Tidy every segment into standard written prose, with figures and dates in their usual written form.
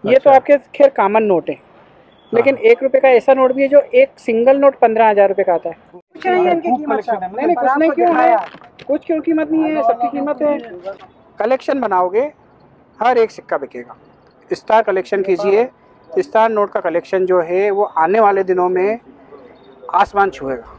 ये तो आपके खैर कॉमन नोट है, लेकिन 1 रुपए का ऐसा नोट भी है जो एक सिंगल नोट 15,000 रुपए का आता है। कुछ नहीं है इनकी कीमत, नहीं कुछ नहीं, क्यों है, कुछ क्यों कीमत नहीं है, सबकी कीमत है। कलेक्शन बनाओगे हर एक सिक्का बिकेगा। स्टार कलेक्शन कीजिए, स्टार नोट का कलेक्शन जो है वो आने वाले दिनों में आसमान छुएगा।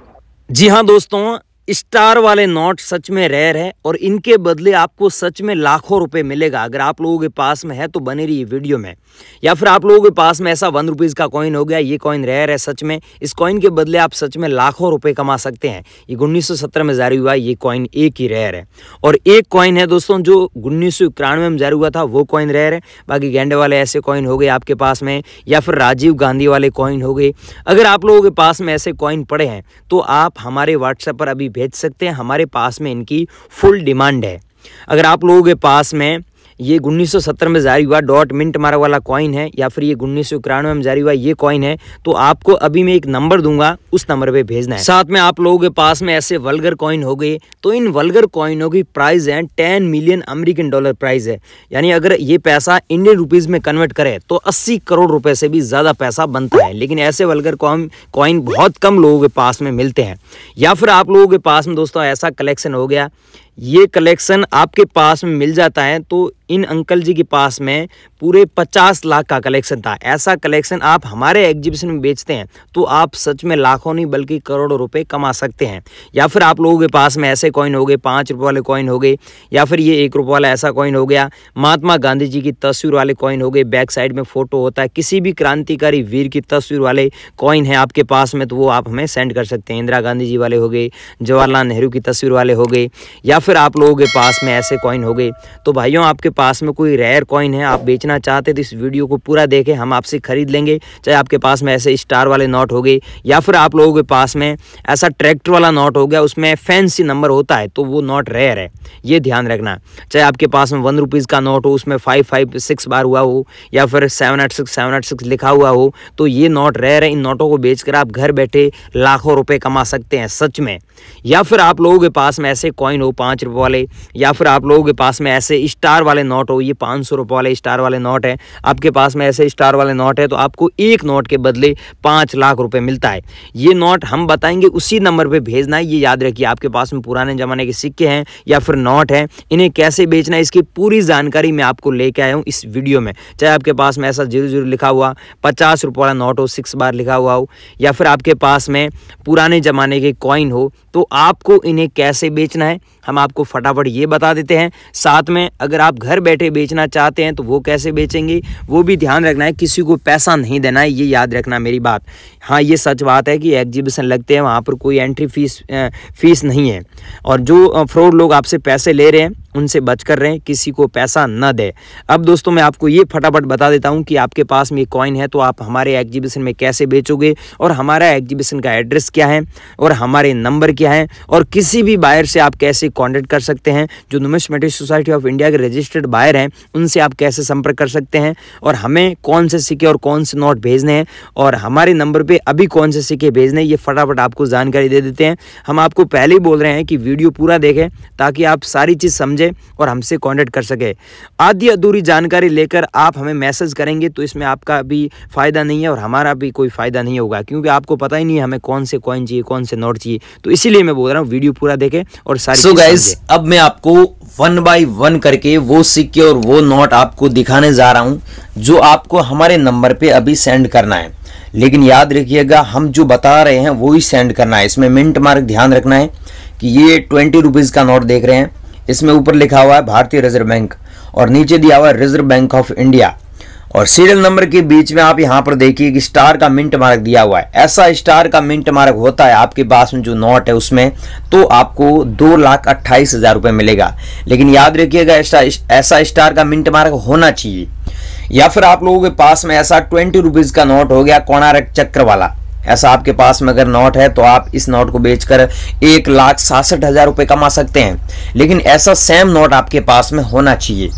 जी हाँ दोस्तों, स्टार वाले नोट सच में रेयर है और इनके बदले आपको सच में लाखों रुपए मिलेगा। अगर आप लोगों के पास में है तो बने रहिए वीडियो में। या फिर आप लोगों के पास में ऐसा 1 रुपीज़ का कॉइन हो गया, ये कॉइन रेयर है सच में, इस कॉइन के बदले आप सच में लाखों रुपए कमा सकते हैं। ये 1970 में जारी हुआ, ये कॉइन एक ही रेयर है। और एक कॉइन है दोस्तों जो 1991 में जारी हुआ था, वो कॉइन रेयर है। बाकी गेंडे वाले ऐसे कॉइन हो गए आपके पास में, या फिर राजीव गांधी वाले कॉइन हो गए। अगर आप लोगों के पास में ऐसे कॉइन पड़े हैं तो आप हमारे व्हाट्सएप पर अभी भेज सकते हैं। हमारे पास में इनकी फुल डिमांड है। अगर आप लोगों के पास में ये 1970 में जारी हुआ डॉट मिंट मार्क वाला कॉइन है, या फिर ये 1991 में जारी हुआ ये कॉइन है, तो आपको अभी मैं एक नंबर दूंगा, उस नंबर पे भेजना है। साथ में आप लोगों के पास में ऐसे वल्गर कॉइन हो गए, तो इन वल्गर कॉइनों की प्राइस है 10 मिलियन अमेरिकन डॉलर प्राइस है। यानी अगर ये पैसा इंडियन रुपीज में कन्वर्ट करे तो 80 करोड़ रुपए से भी ज्यादा पैसा बनता है। लेकिन ऐसे वल्गर कॉइन बहुत कम लोगों के पास में मिलते हैं। या फिर आप लोगों के पास में दोस्तों ऐसा कलेक्शन हो गया, ये कलेक्शन आपके पास में मिल जाता है, तो इन अंकल जी के पास में पूरे 50 लाख का कलेक्शन था। ऐसा कलेक्शन आप हमारे एग्जीबिशन में बेचते हैं तो आप सच में लाखों नहीं बल्कि करोड़ों रुपए कमा सकते हैं। या फिर आप लोगों के पास में ऐसे कॉइन हो गए, 5 रुपये वाले कॉइन हो गए, या फिर ये 1 रुपये वाला ऐसा कॉइन हो गया, महात्मा गांधी जी की तस्वीर वाले कॉइन हो गए, बैक साइड में फोटो होता है, किसी भी क्रांतिकारी वीर की तस्वीर वाले कॉइन है आपके पास में तो वो आप हमें सेंड कर सकते हैं। इंदिरा गांधी जी वाले हो गए, जवाहरलाल नेहरू की तस्वीर वाले हो गए, या फिर आप लोगों के पास में ऐसे कॉइन हो गए। तो भाइयों, आपके पास में कोई रेयर कॉइन है, आप बेचना चाहते तो इस वीडियो को पूरा देखें, हम आपसे खरीद लेंगे। चाहे आपके पास में ऐसे स्टार वाले नोट हो गए, या फिर आप लोगों के पास में ऐसा ट्रैक्टर वाला नोट हो गया, उसमें फैंसी नंबर होता है तो वो नोट रेयर है, ये ध्यान रखना। चाहे आपके पास में 1 रुपीज़ का नोट हो, उसमें 556 बार हुआ हो, या फिर 786 लिखा हुआ हो, तो ये नोट रेयर है। इन नोटों को बेचकर आप घर बैठे लाखों रुपए कमा सकते हैं सच में। या फिर आप लोगों के पास में ऐसे कॉइन हो 5 रुपये वाले, या फिर आप लोगों के पास में ऐसे स्टार वाले नोट हो, ये 500 रुपये वाले स्टार वाले नोट है, आपके पास में ऐसे स्टार वाले नोट है, तो आपको एक नोट के बदले 5 लाख रुपए मिलता है। ये नोट हम बताएंगे, उसी नंबर पे भेजना है। ये याद रखिए, आपके पास में पुराने जमाने के सिक्के हैं या फिर नोट हैं, इन्हें कैसे बेचना है इसकी पूरी जानकारी मैं आपको लेके आया हूँ इस वीडियो में। चाहे आपके पास में ऐसा 00 लिखा हुआ 50 रुपये वाला नोट हो, 6 बार लिखा हुआ हो, या फिर आपके पास में पुराने जमाने के कॉइन हो, तो आपको इन्हें कैसे बेचना है हम आपको फटाफट ये बता देते हैं। साथ में अगर आप घर बैठे बेचना चाहते हैं तो वो कैसे बेचेंगे वो भी ध्यान रखना है, किसी को पैसा नहीं देना है, ये याद रखना मेरी बात। हाँ, ये सच बात है कि एग्जीबिशन लगते हैं, वहाँ पर कोई एंट्री फीस नहीं है, और जो फ्रॉड लोग आपसे पैसे ले रहे हैं उनसे बचकर रहें, किसी को पैसा न दे। अब दोस्तों मैं आपको ये फटाफट बता देता हूँ कि आपके पास में ये कॉइन है तो आप हमारे एग्जीबिशन में कैसे बेचोगे, और हमारा एग्जीबिशन का एड्रेस क्या है, और हमारे नंबर क्या है, और किसी भी बायर से आप कैसे कॉन्टेक्ट कर सकते हैं। जो नुमिस्मेटिक सोसाइटी ऑफ इंडिया के रजिस्टर्ड बायर हैं उनसे आप कैसे संपर्क कर सकते हैं, और हमें कौन से सिक्के और कौन से नोट भेजने हैं, और हमारे नंबर पे अभी कौन से सिक्के भेजने हैं, ये फटाफट आपको जानकारी दे देते हैं। हम आपको पहले ही बोल रहे हैं कि वीडियो पूरा देखें ताकि आप सारी चीज़ समझें और हमसे कांटेक्ट कर सके। आधी अधूरी जानकारी लेकर आप हमें मैसेज करेंगे तो इसमें आपका भी फ़ायदा नहीं है और हमारा भी कोई फ़ायदा नहीं होगा, क्योंकि आपको पता ही नहीं है हमें कौन से कॉइन चाहिए, कौन से नोट चाहिए। तो इसीलिए मैं बोल रहा हूँ वीडियो पूरा देखें और सारी चीज़ गाइस, अब मैं आपको 1 बाय 1 करके वो सिक्के और वो नोट आपको दिखाने जा रहा हूँ जो आपको हमारे नंबर पे अभी सेंड करना है। लेकिन याद रखिएगा, हम जो बता रहे हैं वो ही सेंड करना है। इसमें मिंट मार्क ध्यान रखना है कि ये 20 रुपीज़ का नोट देख रहे हैं, इसमें ऊपर लिखा हुआ है भारतीय रिजर्व बैंक और नीचे दिया हुआ है रिजर्व बैंक ऑफ इंडिया, और सीरियल नंबर के बीच में आप यहाँ पर देखिए कि स्टार का मिंट मार्क दिया हुआ है। ऐसा स्टार का मिंट मार्क होता है आपके पास में जो नोट है उसमें, तो आपको 2,28,000 रुपये मिलेगा। लेकिन याद रखिएगा ऐसा स्टार का मिंट मार्क होना चाहिए। या फिर आप लोगों के पास में ऐसा 20 रुपीज़ का नोट हो गया कोणार्क चक्र वाला, ऐसा आपके पास में अगर नोट है तो आप इस नोट को बेचकर 1,67,000 रुपये कमा सकते हैं। लेकिन ऐसा सेम नोट आपके पास में होना चाहिए।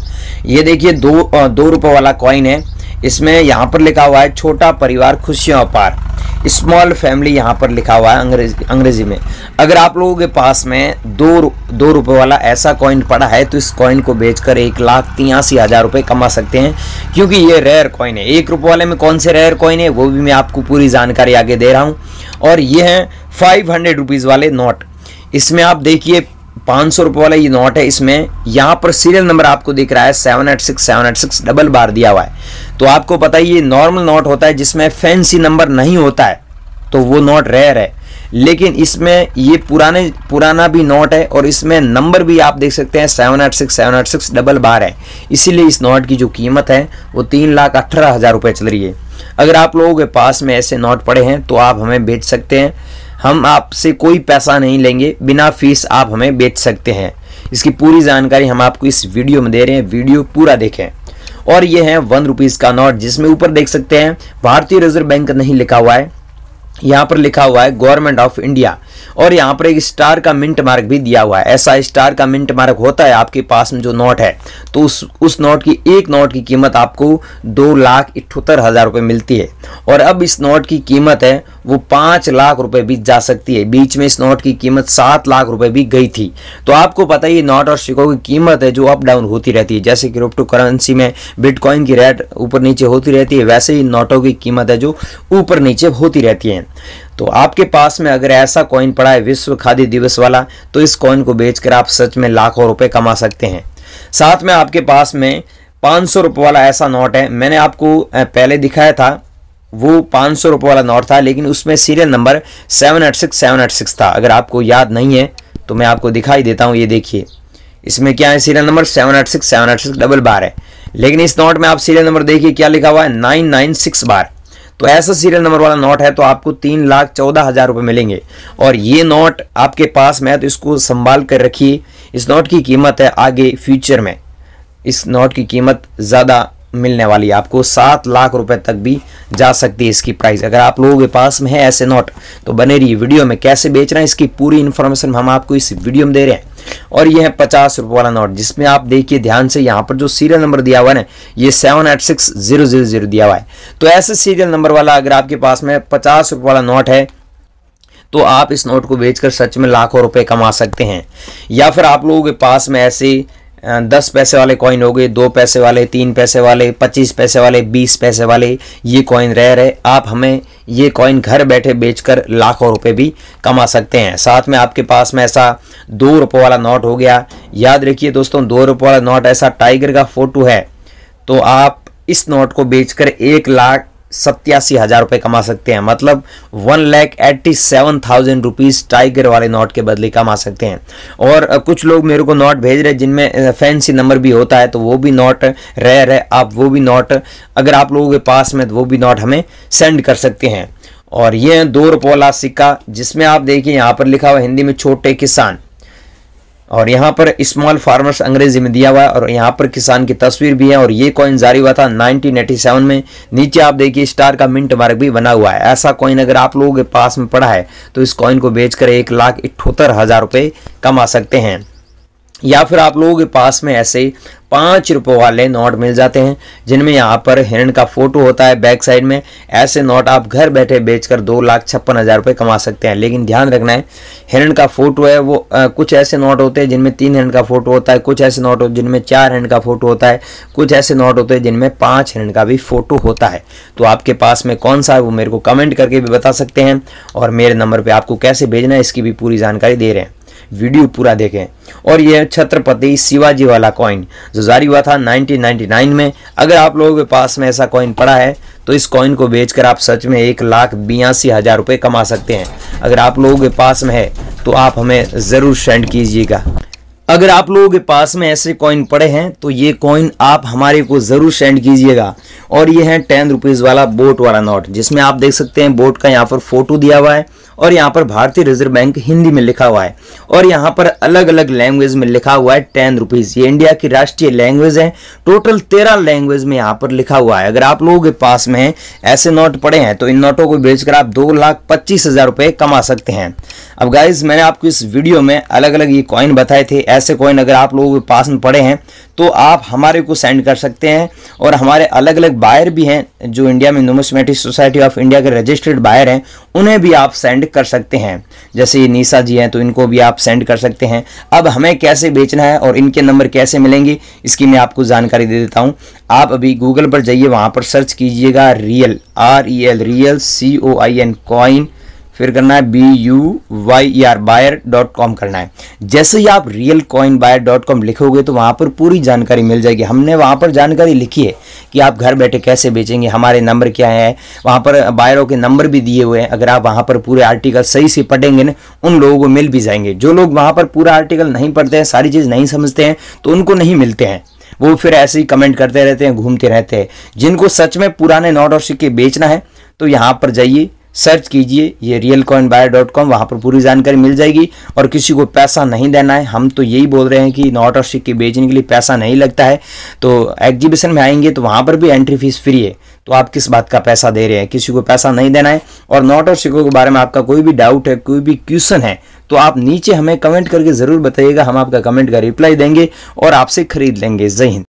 ये देखिए 2 रुपये वाला कॉइन है, इसमें यहाँ पर लिखा हुआ है छोटा परिवार खुशियों अपार। स्मॉल फैमिली यहाँ पर लिखा हुआ है अंग्रेजी में। अगर आप लोगों के पास में दो रुपये वाला ऐसा कॉइन पड़ा है तो इस कॉइन को बेचकर 1,83,000 रुपये कमा सकते हैं, क्योंकि ये रेयर कॉइन है। 1 रुपये वाले में कौन से रेयर कॉइन है वो भी मैं आपको पूरी जानकारी आगे दे रहा हूँ। और ये हैं 500 रुपीज़ वाले नोट। इसमें आप देखिए 500 रुपये वाला ये नोट है, इसमें यहाँ पर सीरियल नंबर आपको दिख रहा है 786 डबल बार दिया हुआ है। तो आपको पता है ये नॉर्मल नोट होता है जिसमें फैंसी नंबर नहीं होता है, तो वो नोट रेयर है। लेकिन इसमें ये पुराना भी नोट है और इसमें नंबर भी आप देख सकते हैं 786 डबल बार है। इसीलिए इस नोट की जो कीमत है वो 3,18,000 रुपये चल रही है। अगर आप लोगों के पास में ऐसे नोट पड़े हैं तो आप हमें बेच सकते हैं, हम आपसे कोई पैसा नहीं लेंगे, बिना फीस आप हमें बेच सकते हैं। इसकी पूरी जानकारी हम आपको इस वीडियो में दे रहे हैं, वीडियो पूरा देखें। और ये है 1 रुपीज़ का नोट, जिसमें ऊपर देख सकते हैं भारतीय रिजर्व बैंक नहीं लिखा हुआ है, यहाँ पर लिखा हुआ है गवर्नमेंट ऑफ इंडिया। और यहाँ पर एक स्टार का मिंट मार्क भी दिया हुआ है। ऐसा स्टार का मिंट मार्क होता है आपके पास में जो नोट है, तो उस नोट की एक नोट की कीमत आपको 2,78,000 रुपये मिलती है। और अब इस नोट की कीमत है वो 5 लाख रुपए भी जा सकती है। बीच में इस नोट की कीमत 7 लाख रुपए भी गई थी। तो आपको पता है ये नोट और सिक्कों की कीमत है जो अप डाउन होती रहती है। जैसे क्रिप्टो करेंसी में बिटकॉइन की रेट ऊपर नीचे होती रहती है, वैसे ही नोटों की कीमत है जो ऊपर नीचे होती रहती है। तो आपके पास में अगर ऐसा कॉइन पड़ा है विश्व खादी दिवस वाला, तो इस कॉइन को बेचकर आप सच में लाखों रुपए कमा सकते हैं। साथ में आपके पास में 500 रुपये वाला ऐसा नोट है, मैंने आपको पहले दिखाया था, वो 500 रुपये वाला नोट था, लेकिन उसमें सीरियल नंबर 786 था। अगर आपको याद नहीं है तो मैं आपको दिखाई देता हूँ। ये देखिए इसमें क्या है, सीरियल नंबर 786 डबल बार है। लेकिन इस नोट में आप सीरियल नंबर देखिए क्या लिखा हुआ है, 996 बार। तो ऐसा सीरियल नंबर वाला नोट है तो आपको 3,14,000 रुपये मिलेंगे। और ये नोट आपके पास में है तो इसको संभाल कर रखिए। इस नोट की कीमत है आगे फ्यूचर में, इस नोट की कीमत ज़्यादा मिलने वाली है, आपको 7 लाख रुपए तक भी जा सकती है इसकी प्राइस। अगर आप लोगों के पास में है ऐसे नोट तो बने रहिए वीडियो में। कैसे बेचना है इसकी पूरी इन्फॉर्मेशन हम आपको इस वीडियो में दे रहे हैं। और ये है 50 रुपये वाला नोट, जिसमें आप देखिए ध्यान से यहाँ पर जो सीरियल नंबर दिया हुआ है ना, ये 786,000 दिया हुआ है। तो ऐसे सीरियल नंबर वाला अगर आपके पास में 50 रुपये वाला नोट है तो आप इस नोट को बेचकर सच में लाखों रुपए कमा सकते हैं। या फिर आप लोगों के पास में ऐसे 10 पैसे वाले कॉइन हो गए, 2 पैसे वाले, 3 पैसे वाले, 25 पैसे वाले, 20 पैसे वाले, ये कॉइन रेयर है। आप हमें ये कॉइन घर बैठे बेचकर लाखों रुपए भी कमा सकते हैं। साथ में आपके पास में ऐसा 2 रुपये वाला नोट हो गया। याद रखिए दोस्तों, 2 रुपये वाला नोट ऐसा टाइगर का फोटो है, तो आप इस नोट को बेचकर 1,87,000 रुपये कमा सकते हैं। मतलब 1,87,000 रुपीज़ टाइगर वाले नोट के बदले कमा सकते हैं। और कुछ लोग मेरे को नोट भेज रहे हैं जिनमें फैंसी नंबर भी होता है, तो वो भी नोट रेयर है। आप वो भी नोट अगर आप लोगों के पास में, तो वो भी नोट हमें सेंड कर सकते हैं। और ये है 2 रुपये वाला सिक्का, जिसमें आप देखिए यहाँ पर लिखा हुआ हिंदी में छोटे किसान, और यहाँ पर स्मॉल फार्मर्स अंग्रेजी में दिया हुआ है, और यहाँ पर किसान की तस्वीर भी है। और ये कॉइन जारी हुआ था 1987 में। नीचे आप देखिए स्टार का मिंट मार्क भी बना हुआ है। ऐसा कॉइन अगर आप लोगों के पास में पड़ा है तो इस कॉइन को बेचकर 1,78,000 रुपये कमा सकते हैं। या फिर आप लोगों के पास में ऐसे 5 रुपये वाले नोट मिल जाते हैं, जिनमें यहाँ पर हिरण का फोटो होता है बैक साइड में। ऐसे नोट आप घर बैठे बेचकर 2,56,000 रुपये कमा सकते हैं। लेकिन ध्यान रखना है, हिरण का फोटो है वो कुछ ऐसे नोट होते हैं जिनमें 3 हिरण का फोटो होता है, कुछ ऐसे नोट होते हैं जिनमें 4 हिरण का फोटो होता है, कुछ ऐसे नोट होते हैं जिनमें 5 हिरण का भी फोटो होता है। तो आपके पास में कौन सा है वो मेरे को कमेंट करके भी बता सकते हैं। और मेरे नंबर पर आपको कैसे भेजना है इसकी भी पूरी जानकारी दे रहे हैं, वीडियो पूरा देखें। और यह छत्रपति शिवाजी वाला कॉइन जो जारी हुआ था 1999 में। अगर आप लोगों के पास में ऐसा कॉइन पड़ा है तो इस कॉइन को बेचकर आप सच में 1,82,000 रुपये कमा सकते हैं। अगर आप लोगों के पास में है तो आप हमें ज़रूर सेंड कीजिएगा। अगर आप लोगों के पास में ऐसे कॉइन पड़े हैं तो ये कॉइन आप हमारे को ज़रूर सेंड कीजिएगा। और ये है 10 रुपीज़ वाला बोट वाला नोट, जिसमें आप देख सकते हैं बोट का यहाँ पर फोटो दिया हुआ है, और यहाँ पर भारतीय रिजर्व बैंक हिंदी में लिखा हुआ है, और यहाँ पर अलग अलग लैंग्वेज में लिखा हुआ है 10 रुपीज़। ये इंडिया की राष्ट्रीय लैंग्वेज है। टोटल 13 लैंग्वेज में यहाँ पर लिखा हुआ है। अगर आप लोगों के पास में ऐसे नोट पड़े हैं तो इन नोटों को बेचकर आप 2,25,000 रुपये कमा सकते हैं। अब गाइज, मैंने आपको इस वीडियो में अलग अलग ये कॉइन बताए थे, ऐसे कॉइन अगर आप लोगों के पास में पड़े हैं तो आप हमारे को सेंड कर सकते हैं। और हमारे अलग अलग बायर भी हैं जो इंडिया में नुमिस्मेटिक सोसाइटी ऑफ इंडिया के रजिस्टर्ड बायर हैं, उन्हें भी आप सेंड कर सकते हैं। जैसे ये निशा जी हैं तो इनको भी आप सेंड कर सकते हैं। अब हमें कैसे बेचना है और इनके नंबर कैसे मिलेंगे इसकी मैं आपको जानकारी दे देता हूँ। आप अभी गूगल पर जाइए, वहाँ पर सर्च कीजिएगा रियल REL COIN कॉइन, फिर करना है BUYER buyer.com करना है। जैसे ही आप realcoinbuyer.com लिखोगे तो वहाँ पर पूरी जानकारी मिल जाएगी। हमने वहाँ पर जानकारी लिखी है कि आप घर बैठे कैसे बेचेंगे, हमारे नंबर क्या है, वहाँ पर बायरों के नंबर भी दिए हुए हैं। अगर आप वहाँ पर पूरे आर्टिकल सही से पढ़ेंगे ना, उन लोगों को मिल भी जाएंगे। जो लोग वहाँ पर पूरा आर्टिकल नहीं पढ़ते हैं, सारी चीज़ नहीं समझते हैं, तो उनको नहीं मिलते हैं। वो फिर ऐसे ही कमेंट करते रहते हैं, घूमते रहते हैं। जिनको सच में पुराने नोट और सिक्के बेचना है तो यहाँ पर जाइए, सर्च कीजिए ये realcoinbuyer.com, वहाँ पर पूरी जानकारी मिल जाएगी। और किसी को पैसा नहीं देना है, हम तो यही बोल रहे हैं कि नोट और सिक्के बेचने के लिए पैसा नहीं लगता है। तो एग्जीबिशन में आएंगे तो वहाँ पर भी एंट्री फीस फ्री है, तो आप किस बात का पैसा दे रहे हैं, किसी को पैसा नहीं देना है। और नोट और सिक्कों के बारे में आपका कोई भी डाउट है, कोई भी क्वेश्चन है, तो आप नीचे हमें कमेंट करके ज़रूर बताइएगा, हम आपका कमेंट का रिप्लाई देंगे और आपसे खरीद लेंगे। जय हिंद।